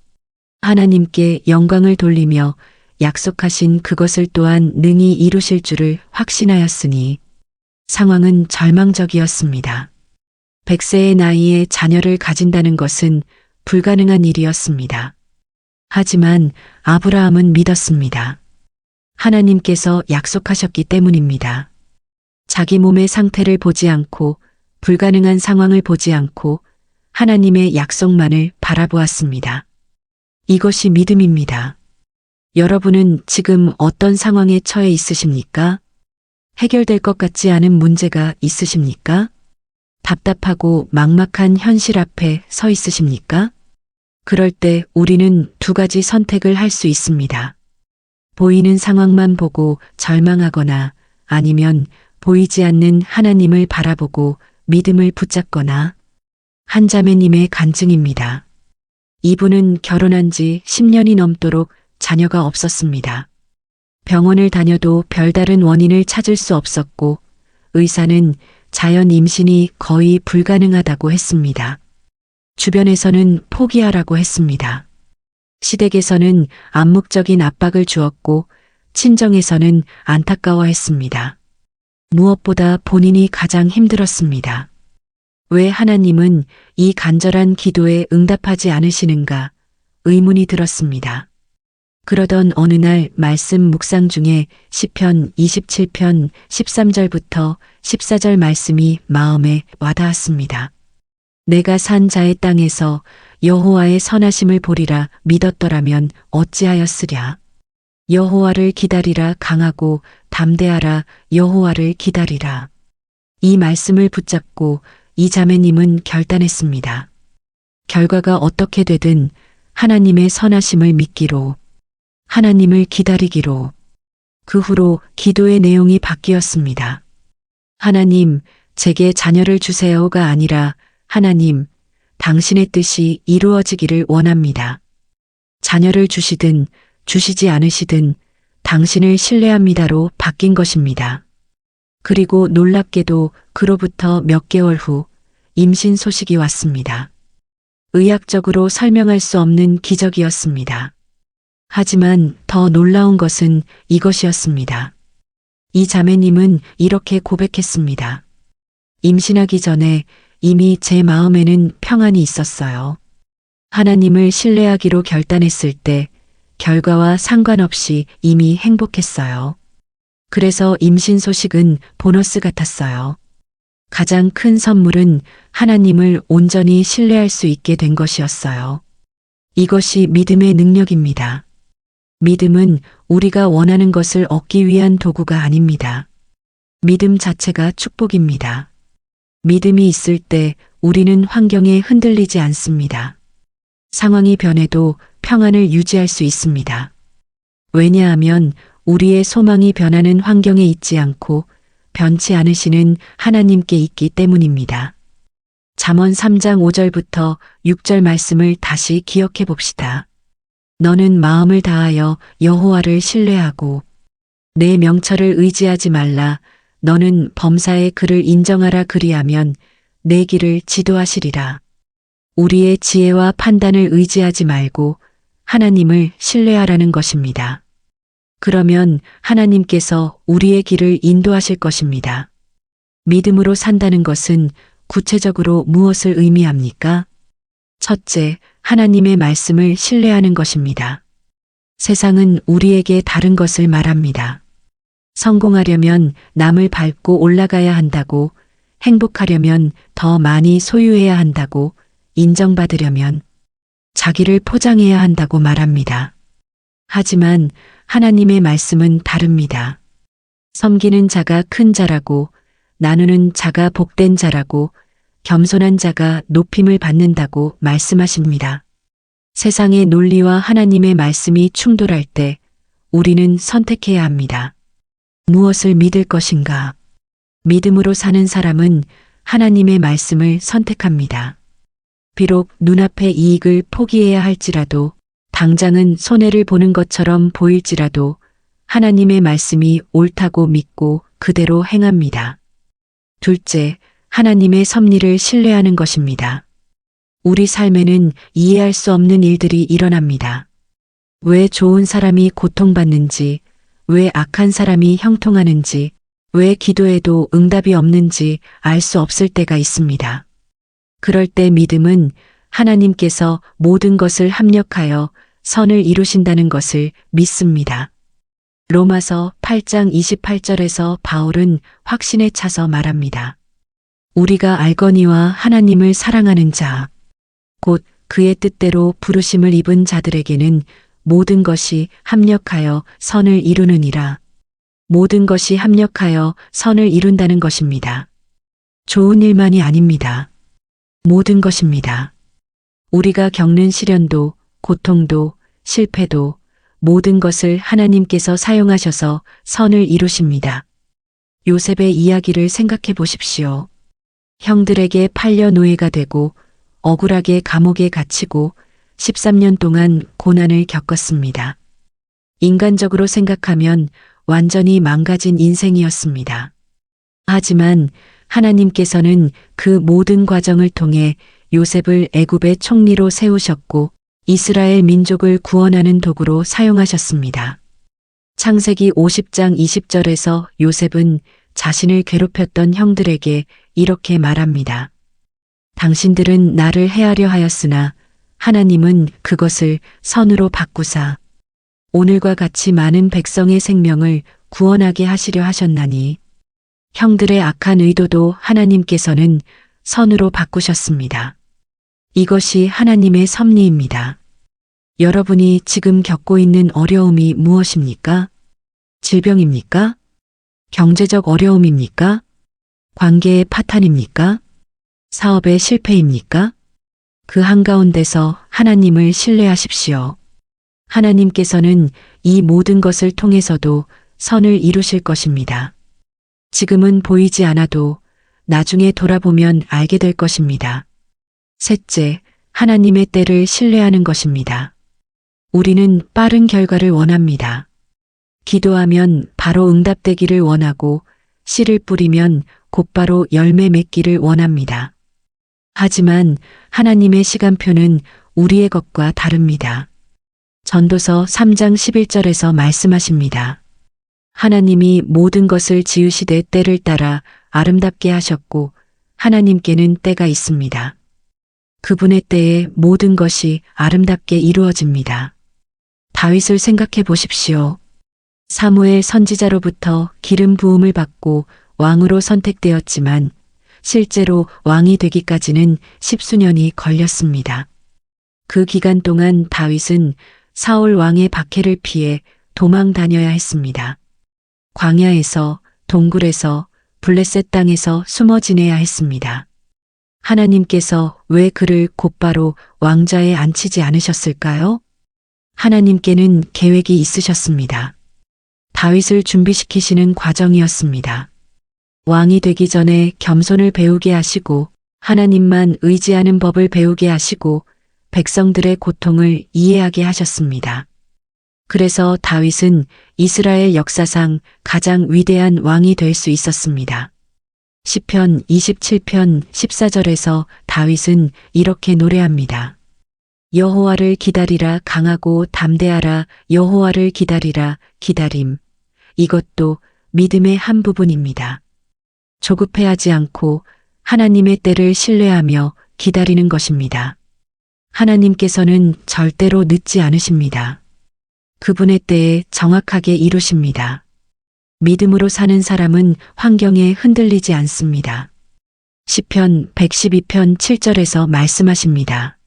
하나님께 영광을 돌리며 약속하신 그것을 또한 능히 이루실 줄을 확신하였으니 상황은 절망적이었습니다. 100세의 나이에 자녀를 가진다는 것은 불가능한 일이었습니다. 하지만 아브라함은 믿었습니다. 하나님께서 약속하셨기 때문입니다. 자기 몸의 상태를 보지 않고 불가능한 상황을 보지 않고 하나님의 약속만을 바라보았습니다. 이것이 믿음입니다. 여러분은 지금 어떤 상황에 처해 있으십니까? 해결될 것 같지 않은 문제가 있으십니까? 답답하고 막막한 현실 앞에 서 있으십니까? 그럴 때 우리는 두 가지 선택을 할 수 있습니다. 보이는 상황만 보고 절망하거나 아니면 보이지 않는 하나님을 바라보고 믿음을 붙잡거나 한 자매님의 간증입니다. 이분은 결혼한 지 10년이 넘도록 자녀가 없었습니다. 병원을 다녀도 별다른 원인을 찾을 수 없었고 의사는 자연 임신이 거의 불가능하다고 했습니다. 주변에서는 포기하라고 했습니다. 시댁에서는 암묵적인 압박을 주었고 친정에서는 안타까워했습니다. 무엇보다 본인이 가장 힘들었습니다. 왜 하나님은 이 간절한 기도에 응답하지 않으시는가 의문이 들었습니다. 그러던 어느 날 말씀 묵상 중에 시편 27편 13절부터 14절 말씀이 마음에 와닿았습니다. 내가 산 자의 땅에서 여호와의 선하심을 보리라 믿었더라면 어찌하였으랴. 여호와를 기다리라 강하고 담대하라 여호와를 기다리라. 이 말씀을 붙잡고 이 자매님은 결단했습니다. 결과가 어떻게 되든 하나님의 선하심을 믿기로, 하나님을 기다리기로. 그 후로 기도의 내용이 바뀌었습니다. 하나님, 제게 자녀를 주세요가 아니라 하나님, 당신의 뜻이 이루어지기를 원합니다. 자녀를 주시든 주시지 않으시든 당신을 신뢰합니다로 바뀐 것입니다. 그리고 놀랍게도 그로부터 몇 개월 후 임신 소식이 왔습니다. 의학적으로 설명할 수 없는 기적이었습니다. 하지만 더 놀라운 것은 이것이었습니다. 이 자매님은 이렇게 고백했습니다. 임신하기 전에 이미 제 마음에는 평안이 있었어요. 하나님을 신뢰하기로 결단했을 때 결과와 상관없이 이미 행복했어요. 그래서 임신 소식은 보너스 같았어요. 가장 큰 선물은 하나님을 온전히 신뢰할 수 있게 된 것이었어요. 이것이 믿음의 능력입니다. 믿음은 우리가 원하는 것을 얻기 위한 도구가 아닙니다. 믿음 자체가 축복입니다. 믿음이 있을 때 우리는 환경에 흔들리지 않습니다. 상황이 변해도 평안을 유지할 수 있습니다. 왜냐하면 우리의 소망이 변하는 환경에 있지 않고 변치 않으시는 하나님께 있기 때문입니다. 잠언 3장 5절부터 6절 말씀을 다시 기억해 봅시다. 너는 마음을 다하여 여호와를 신뢰하고 내 명철을 의지하지 말라. 너는 범사의 그를 인정하라. 그리하면 내 길을 지도하시리라. 우리의 지혜와 판단을 의지하지 말고 하나님을 신뢰하라는 것입니다. 그러면 하나님께서 우리의 길을 인도하실 것입니다. 믿음으로 산다는 것은 구체적으로 무엇을 의미합니까? 첫째, 하나님의 말씀을 신뢰하는 것입니다. 세상은 우리에게 다른 것을 말합니다. 성공하려면 남을 밟고 올라가야 한다고, 행복하려면 더 많이 소유해야 한다고, 인정받으려면 자기를 포장해야 한다고 말합니다. 하지만 하나님의 말씀은 다릅니다. 섬기는 자가 큰 자라고, 나누는 자가 복된 자라고, 겸손한 자가 높임을 받는다고 말씀하십니다. 세상의 논리와 하나님의 말씀이 충돌할 때 우리는 선택해야 합니다. 무엇을 믿을 것인가? 믿음으로 사는 사람은 하나님의 말씀을 선택합니다. 비록 눈앞의 이익을 포기해야 할지라도, 당장은 손해를 보는 것처럼 보일지라도 하나님의 말씀이 옳다고 믿고 그대로 행합니다. 둘째, 하나님의 섭리를 신뢰하는 것입니다. 우리 삶에는 이해할 수 없는 일들이 일어납니다. 왜 좋은 사람이 고통받는지, 왜 악한 사람이 형통하는지, 왜 기도해도 응답이 없는지 알 수 없을 때가 있습니다. 그럴 때 믿음은 하나님께서 모든 것을 합력하여 선을 이루신다는 것을 믿습니다. 로마서 8장 28절에서 바울은 확신에 차서 말합니다. 우리가 알거니와 하나님을 사랑하는 자, 곧 그의 뜻대로 부르심을 입은 자들에게는 모든 것이 합력하여 선을 이루느니라. 모든 것이 합력하여 선을 이룬다는 것입니다. 좋은 일만이 아닙니다. 모든 것입니다. 우리가 겪는 시련도, 고통도, 실패도, 모든 것을 하나님께서 사용하셔서 선을 이루십니다. 요셉의 이야기를 생각해 보십시오. 형들에게 팔려 노예가 되고 억울하게 감옥에 갇히고 13년 동안 고난을 겪었습니다. 인간적으로 생각하면 완전히 망가진 인생이었습니다. 하지만 하나님께서는 그 모든 과정을 통해 요셉을 애굽의 총리로 세우셨고 이스라엘 민족을 구원하는 도구로 사용하셨습니다. 창세기 50장 20절에서 요셉은 자신을 괴롭혔던 형들에게 이렇게 말합니다. 당신들은 나를 해하려 하였으나 하나님은 그것을 선으로 바꾸사 오늘과 같이 많은 백성의 생명을 구원하게 하시려 하셨나니 형들의 악한 의도도 하나님께서는 선으로 바꾸셨습니다. 이것이 하나님의 섭리입니다. 여러분이 지금 겪고 있는 어려움이 무엇입니까? 질병입니까? 경제적 어려움입니까? 관계의 파탄입니까? 사업의 실패입니까? 그 한가운데서 하나님을 신뢰하십시오. 하나님께서는 이 모든 것을 통해서도 선을 이루실 것입니다. 지금은 보이지 않아도 나중에 돌아보면 알게 될 것입니다. 셋째, 하나님의 때를 신뢰하는 것입니다. 우리는 빠른 결과를 원합니다. 기도하면 바로 응답되기를 원하고 씨를 뿌리면 곧바로 열매 맺기를 원합니다. 하지만 하나님의 시간표는 우리의 것과 다릅니다. 전도서 3장 11절에서 말씀하십니다. 하나님이 모든 것을 지으시되 때를 따라 아름답게 하셨고 하나님께는 때가 있습니다. 그분의 때에 모든 것이 아름답게 이루어집니다. 다윗을 생각해 보십시오. 사무엘 선지자로부터 기름 부음을 받고 왕으로 선택되었지만 실제로 왕이 되기까지는 10수년이 걸렸습니다. 그 기간 동안 다윗은 사울 왕의 박해를 피해 도망 다녀야 했습니다. 광야에서, 동굴에서, 블레셋 땅에서 숨어 지내야 했습니다. 하나님께서 왜 그를 곧바로 왕좌에 앉히지 않으셨을까요? 하나님께는 계획이 있으셨습니다. 다윗을 준비시키시는 과정이었습니다. 왕이 되기 전에 겸손을 배우게 하시고 하나님만 의지하는 법을 배우게 하시고 백성들의 고통을 이해하게 하셨습니다. 그래서 다윗은 이스라엘 역사상 가장 위대한 왕이 될 수 있었습니다. 시편 27편 14절에서 다윗은 이렇게 노래합니다. 여호와를 기다리라 강하고 담대하라 여호와를 기다리라 기다림. 이것도 믿음의 한 부분입니다. 조급해하지 않고 하나님의 때를 신뢰하며 기다리는 것입니다. 하나님께서는 절대로 늦지 않으십니다. 그분의 때에 정확하게 이루십니다. 믿음으로 사는 사람은 환경에 흔들리지 않습니다. 시편 112편 7절에서 말씀하십니다.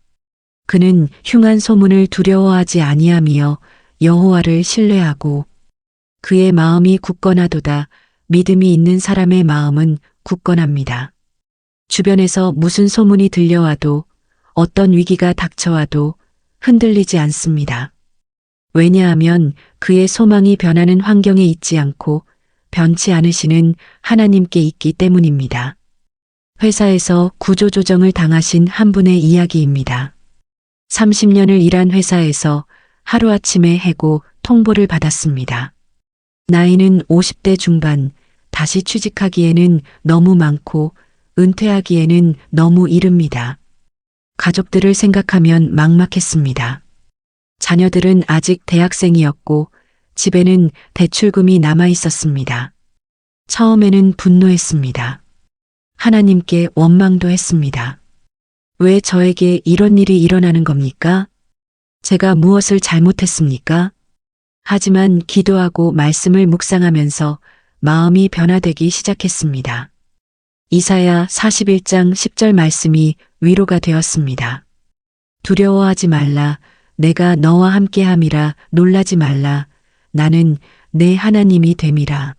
그는 흉한 소문을 두려워하지 아니하며 여호와를 신뢰하고 그의 마음이 굳건하도다. 믿음이 있는 사람의 마음은 굳건합니다. 주변에서 무슨 소문이 들려와도 어떤 위기가 닥쳐와도 흔들리지 않습니다. 왜냐하면 그의 소망이 변하는 환경에 있지 않고 변치 않으시는 하나님께 있기 때문입니다. 회사에서 구조조정을 당하신 한 분의 이야기입니다. 30년을 일한 회사에서 하루아침에 해고 통보를 받았습니다. 나이는 50대 중반, 다시 취직하기에는 너무 많고 은퇴하기에는 너무 이릅니다. 가족들을 생각하면 막막했습니다. 자녀들은 아직 대학생이었고 집에는 대출금이 남아 있었습니다. 처음에는 분노했습니다. 하나님께 원망도 했습니다. 왜 저에게 이런 일이 일어나는 겁니까? 제가 무엇을 잘못했습니까? 하지만 기도하고 말씀을 묵상하면서 마음이 변화되기 시작했습니다. 이사야 41장 10절 말씀이 위로가 되었습니다. 두려워하지 말라. 내가 너와 함께함이라. 놀라지 말라. 나는 내 하나님이 됨이라.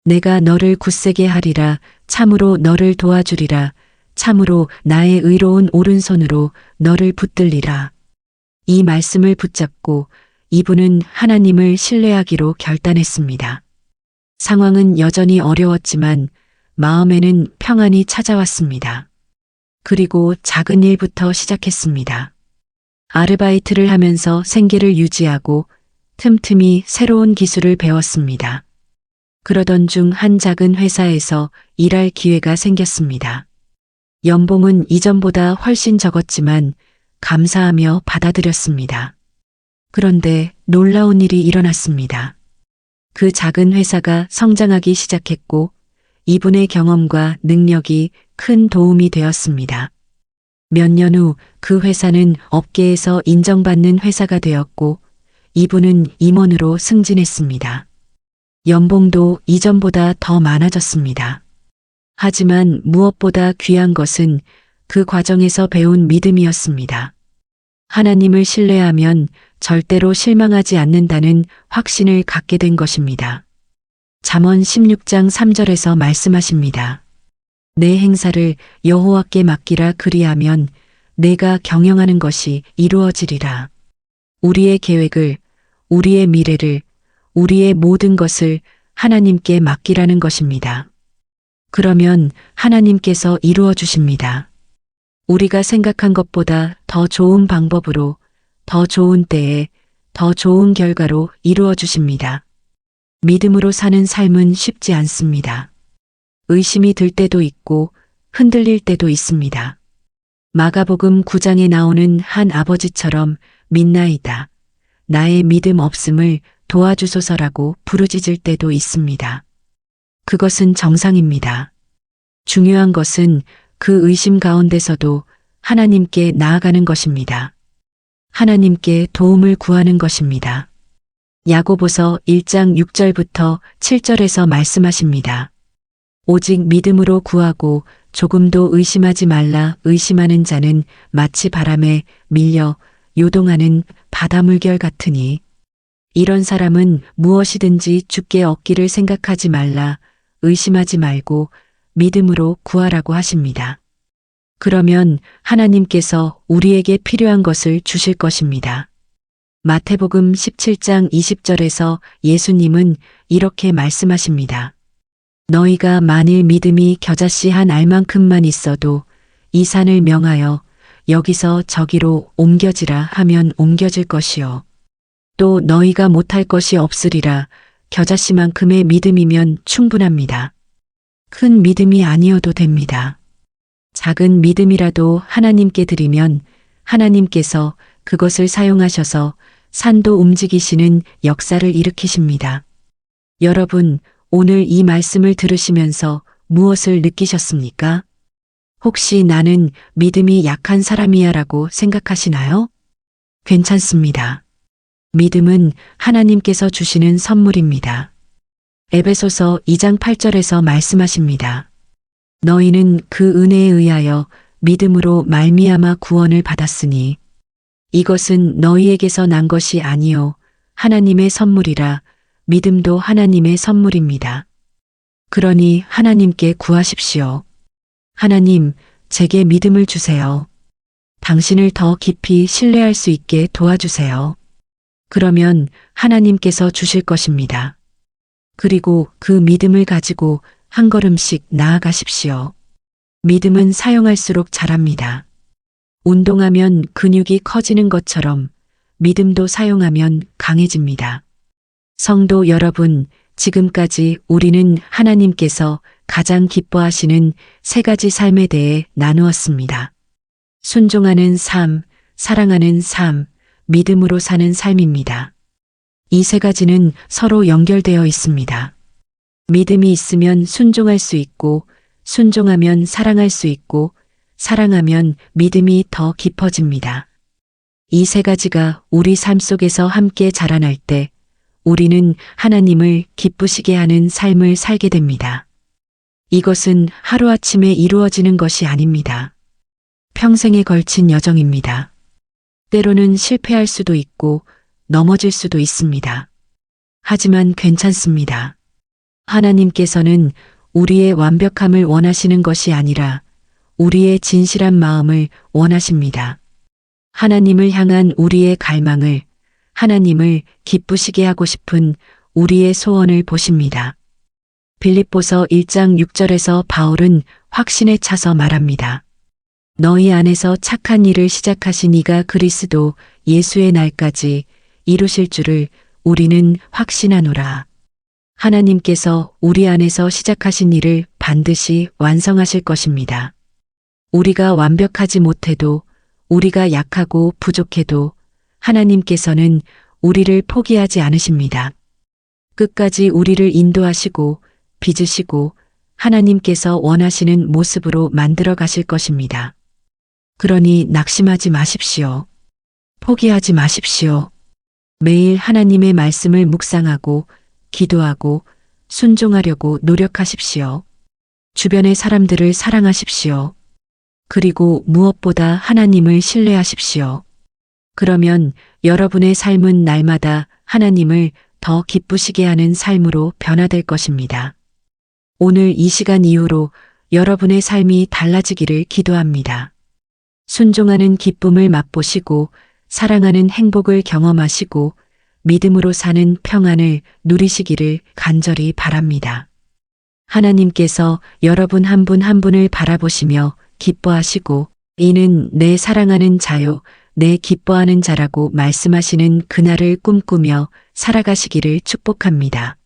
내가 너를 굳세게 하리라. 참으로 너를 도와주리라. 참으로 나의 의로운 오른손으로 너를 붙들리라. 이 말씀을 붙잡고 이분은 하나님을 신뢰하기로 결단했습니다. 상황은 여전히 어려웠지만 마음에는 평안이 찾아왔습니다. 그리고 작은 일부터 시작했습니다. 아르바이트를 하면서 생계를 유지하고 틈틈이 새로운 기술을 배웠습니다. 그러던 중 한 작은 회사에서 일할 기회가 생겼습니다. 연봉은 이전보다 훨씬 적었지만 감사하며 받아들였습니다. 그런데 놀라운 일이 일어났습니다. 그 작은 회사가 성장하기 시작했고 이분의 경험과 능력이 큰 도움이 되었습니다. 몇 년 후 그 회사는 업계에서 인정받는 회사가 되었고 이분은 임원으로 승진했습니다. 연봉도 이전보다 더 많아졌습니다. 하지만 무엇보다 귀한 것은 그 과정에서 배운 믿음이었습니다. 하나님을 신뢰하면 절대로 실망하지 않는다는 확신을 갖게 된 것입니다. 잠언 16장 3절에서 말씀하십니다. 내 행사를 여호와께 맡기라 그리하면 내가 경영하는 것이 이루어지리라. 우리의 계획을, 우리의 미래를, 우리의 모든 것을 하나님께 맡기라는 것입니다. 그러면 하나님께서 이루어 주십니다. 우리가 생각한 것보다 더 좋은 방법으로, 더 좋은 때에, 더 좋은 결과로 이루어 주십니다. 믿음으로 사는 삶은 쉽지 않습니다. 의심이 들 때도 있고 흔들릴 때도 있습니다. 마가복음 9장에 나오는 한 아버지처럼 믿나이다. 나의 믿음 없음을 도와주소서라고 부르짖을 때도 있습니다. 그것은 정상입니다. 중요한 것은 그 의심 가운데서도 하나님께 나아가는 것입니다. 하나님께 도움을 구하는 것입니다. 야고보서 1장 6절부터 7절에서 말씀하십니다. 오직 믿음으로 구하고 조금도 의심하지 말라. 의심하는 자는 마치 바람에 밀려 요동하는 바다 물결 같으니 이런 사람은 무엇이든지 주께 얻기를 생각하지 말라. 의심하지 말고 믿음으로 구하라고 하십니다. 그러면 하나님께서 우리에게 필요한 것을 주실 것입니다. 마태복음 17장 20절에서 예수님은 이렇게 말씀하십니다. 너희가 만일 믿음이 겨자씨 한 알만큼만 있어도 이 산을 명하여 여기서 저기로 옮겨지라 하면 옮겨질 것이요. 또 너희가 못할 것이 없으리라. 겨자씨만큼의 믿음이면 충분합니다. 큰 믿음이 아니어도 됩니다. 작은 믿음이라도 하나님께 드리면 하나님께서 그것을 사용하셔서 산도 움직이시는 역사를 일으키십니다. 여러분, 오늘 이 말씀을 들으시면서 무엇을 느끼셨습니까? 혹시 나는 믿음이 약한 사람이야 라고 생각하시나요? 괜찮습니다. 믿음은 하나님께서 주시는 선물입니다. 에베소서 2장 8절에서 말씀하십니다. 너희는 그 은혜에 의하여 믿음으로 말미암아 구원을 받았으니 이것은 너희에게서 난 것이 아니요 하나님의 선물이라. 믿음도 하나님의 선물입니다. 그러니 하나님께 구하십시오. 하나님, 제게 믿음을 주세요. 당신을 더 깊이 신뢰할 수 있게 도와주세요. 그러면 하나님께서 주실 것입니다. 그리고 그 믿음을 가지고 한 걸음씩 나아가십시오. 믿음은 사용할수록 자랍니다. 운동하면 근육이 커지는 것처럼 믿음도 사용하면 강해집니다. 성도 여러분, 지금까지 우리는 하나님께서 가장 기뻐하시는 세 가지 삶에 대해 나누었습니다. 순종하는 삶, 사랑하는 삶, 믿음으로 사는 삶입니다. 이 세 가지는 서로 연결되어 있습니다. 믿음이 있으면 순종할 수 있고, 순종하면 사랑할 수 있고, 사랑하면 믿음이 더 깊어집니다. 이 세 가지가 우리 삶 속에서 함께 자라날 때 우리는 하나님을 기쁘시게 하는 삶을 살게 됩니다. 이것은 하루아침에 이루어지는 것이 아닙니다. 평생에 걸친 여정입니다. 때로는 실패할 수도 있고 넘어질 수도 있습니다. 하지만 괜찮습니다. 하나님께서는 우리의 완벽함을 원하시는 것이 아니라 우리의 진실한 마음을 원하십니다. 하나님을 향한 우리의 갈망을, 하나님을 기쁘시게 하고 싶은 우리의 소원을 보십니다. 빌립보서 1장 6절에서 바울은 확신에 차서 말합니다. 너희 안에서 착한 일을 시작하신 이가 그리스도 예수의 날까지 이루실 줄을 우리는 확신하노라. 하나님께서 우리 안에서 시작하신 일을 반드시 완성하실 것입니다. 우리가 완벽하지 못해도, 우리가 약하고 부족해도 하나님께서는 우리를 포기하지 않으십니다. 끝까지 우리를 인도하시고 빚으시고 하나님께서 원하시는 모습으로 만들어 가실 것입니다. 그러니 낙심하지 마십시오. 포기하지 마십시오. 매일 하나님의 말씀을 묵상하고 기도하고 순종하려고 노력하십시오. 주변의 사람들을 사랑하십시오. 그리고 무엇보다 하나님을 신뢰하십시오. 그러면 여러분의 삶은 날마다 하나님을 더 기쁘시게 하는 삶으로 변화될 것입니다. 오늘 이 시간 이후로 여러분의 삶이 달라지기를 기도합니다. 순종하는 기쁨을 맛보시고 사랑하는 행복을 경험하시고 믿음으로 사는 평안을 누리시기를 간절히 바랍니다. 하나님께서 여러분 한 분 한 분을 바라보시며 기뻐하시고 이는 내 사랑하는 자요, 내 기뻐하는 자라고 말씀하시는 그날을 꿈꾸며 살아가시기를 축복합니다.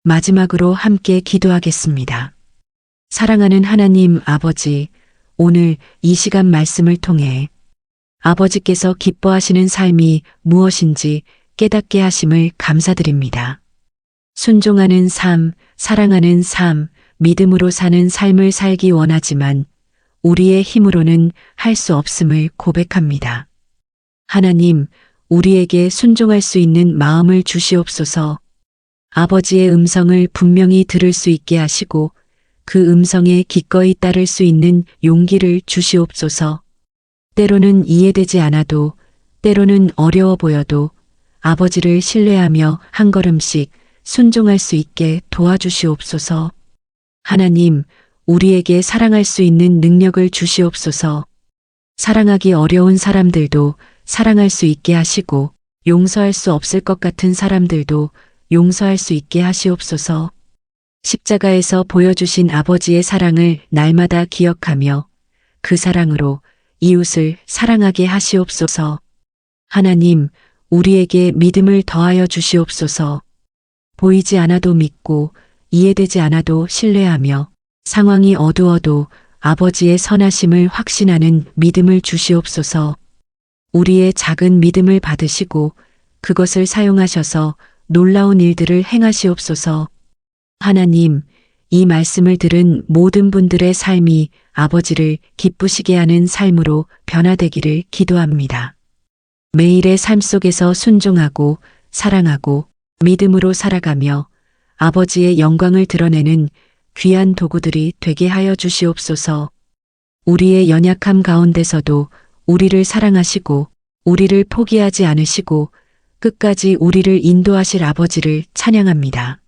마지막으로 함께 기도하겠습니다. 사랑하는 하나님 아버지, 오늘 이 시간 말씀을 통해 아버지께서 기뻐하시는 삶이 무엇인지 깨닫게 하심을 감사드립니다. 순종하는 삶, 사랑하는 삶, 믿음으로 사는 삶을 살기 원하지만 우리의 힘으로는 할 수 없음을 고백합니다. 하나님, 우리에게 순종할 수 있는 마음을 주시옵소서. 아버지의 음성을 분명히 들을 수 있게 하시고 그 음성에 기꺼이 따를 수 있는 용기를 주시옵소서. 때로는 이해되지 않아도, 때로는 어려워 보여도 아버지를 신뢰하며 한 걸음씩 순종할 수 있게 도와주시옵소서. 하나님, 우리에게 사랑할 수 있는 능력을 주시옵소서. 사랑하기 어려운 사람들도 사랑할 수 있게 하시고 용서할 수 없을 것 같은 사람들도 용서할 수 있게 하시옵소서. 십자가에서 보여주신 아버지의 사랑을 날마다 기억하며 그 사랑으로 이웃을 사랑하게 하시옵소서. 하나님, 우리에게 믿음을 더하여 주시옵소서. 보이지 않아도 믿고 이해되지 않아도 신뢰하며 상황이 어두워도 아버지의 선하심을 확신하는 믿음을 주시옵소서. 우리의 작은 믿음을 받으시고 그것을 사용하셔서 놀라운 일들을 행하시옵소서. 하나님, 이 말씀을 들은 모든 분들의 삶이 아버지를 기쁘시게 하는 삶으로 변화되기를 기도합니다. 매일의 삶 속에서 순종하고 사랑하고 믿음으로 살아가며 아버지의 영광을 드러내는 귀한 도구들이 되게 하여 주시옵소서. 우리의 연약함 가운데서도 우리를 사랑하시고 우리를 포기하지 않으시고 끝까지 우리를 인도하실 아버지를 찬양합니다.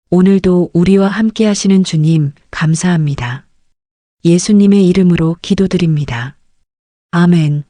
오늘도 우리와 함께 하시는 주님 감사합니다. 예수님의 이름으로 기도드립니다. 아멘.